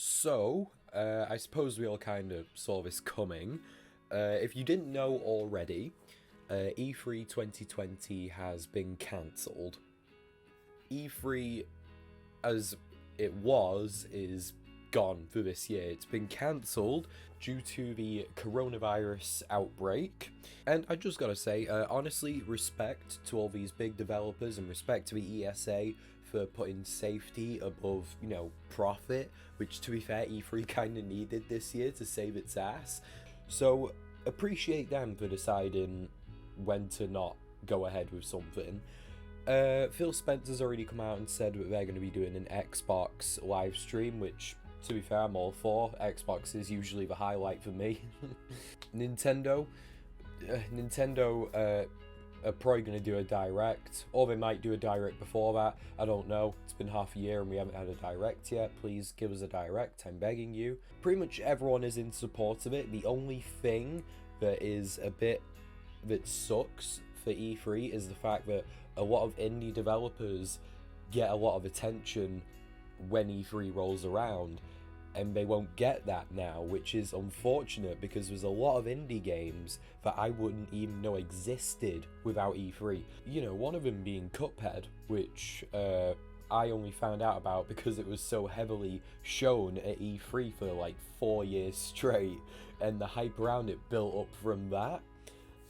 So, I suppose we all kind of saw this coming. If you didn't know already, E3 2020 has been cancelled. E3, as it was, is gone for this year. It's been cancelled due to the coronavirus outbreak. And I just gotta say, honestly, respect to all these big developers and respect to the ESA for putting safety above, profit, which to be fair, E3 kind of needed this year to save its ass. So appreciate them for deciding when to not go ahead with something. Phil Spencer's already come out and said that they're going to be doing an Xbox live stream, which, to be fair, I'm all for. Xbox is usually the highlight for me. Nintendo are probably going to do a direct, or they might do a direct before that. I don't know. It's been half a year and we haven't had a direct yet. Please give us a direct, I'm begging you. Pretty much everyone is in support of it. The only thing that is a bit that sucks for E3 is the fact that a lot of indie developers get a lot of attention when E3 rolls around, and they won't get that now, which is unfortunate because there's a lot of indie games that I wouldn't even know existed without E3. One of them being Cuphead, which I only found out about because it was so heavily shown at E3 for like 4 years straight, and the hype around it built up from that.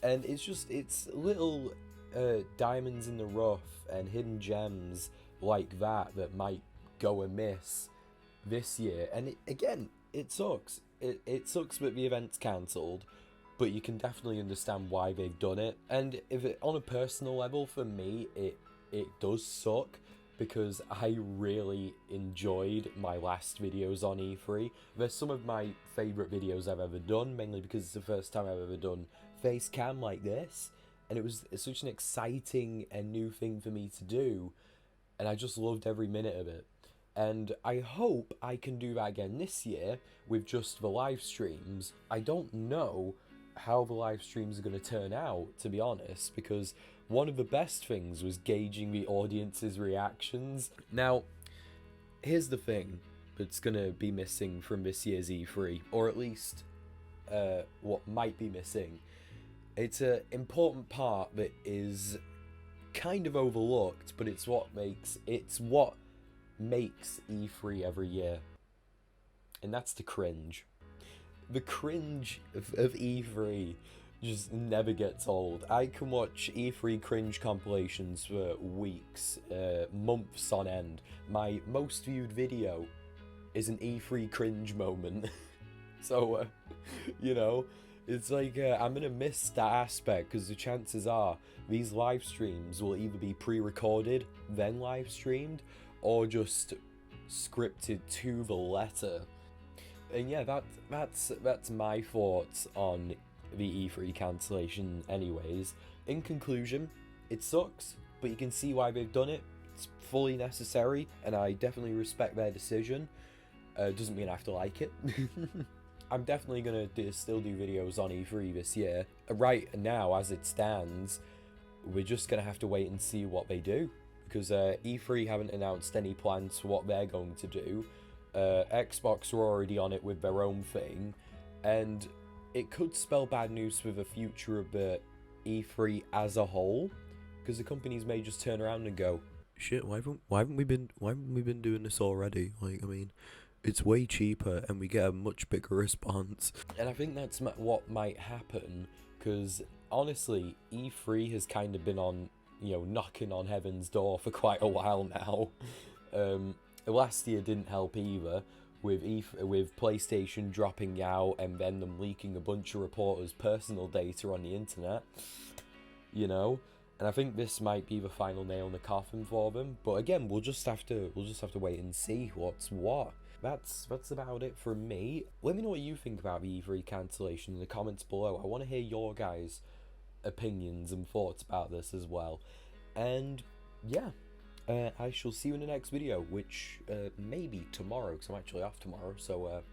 And it's little diamonds in the rough and hidden gems like that might go amiss this year. And it sucks. It sucks that the event's cancelled, but you can definitely understand why they've done it. And on a personal level, for me, it does suck because I really enjoyed my last videos on E3. They're some of my favourite videos I've ever done, mainly because it's the first time I've ever done face cam like this, and it was such an exciting and new thing for me to do, and I just loved every minute of it. And I hope I can do that again this year with just the live streams. I don't know how the live streams are going to turn out, to be honest, because one of the best things was gauging the audience's reactions. Now, here's the thing that's going to be missing from this year's E3, or at least what might be missing. It's an important part that is kind of overlooked, but it's what makes E3 every year. And that's the cringe. The cringe of E3 just never gets old. I can watch E3 cringe compilations for weeks, months on end. My most viewed video is an E3 cringe moment. So, it's like, I'm going to miss that aspect because the chances are these live streams will either be pre-recorded, then live streamed, or just scripted to the letter. And yeah, that's my thoughts on the E3 cancellation anyways. In conclusion, it sucks, but you can see why they've done it. It's fully necessary, and I definitely respect their decision. Doesn't mean I have to like it. I'm definitely going to still do videos on E3 this year. Right now, as it stands, we're just going to have to wait and see what they do. Because E3 haven't announced any plans for what they're going to do. Xbox are already on it with their own thing. And it could spell bad news for the future of the E3 as a whole. Because the companies may just turn around and go, shit, why haven't we been doing this already? It's way cheaper and we get a much bigger response. And I think that's what might happen, because honestly, E3 has kind of been on, knocking on heaven's door for quite a while now. Last year didn't help either, with PlayStation dropping out and then them leaking a bunch of reporters' personal data on the internet. And I think this might be the final nail in the coffin for them. But again, we'll just have to wait and see what's what. That's about it from me. Let me know what you think about the E3 cancellation in the comments below. I want to hear your guys' opinions and thoughts about this as well. And yeah, I shall see you in the next video, which may be tomorrow, because I'm actually off tomorrow. So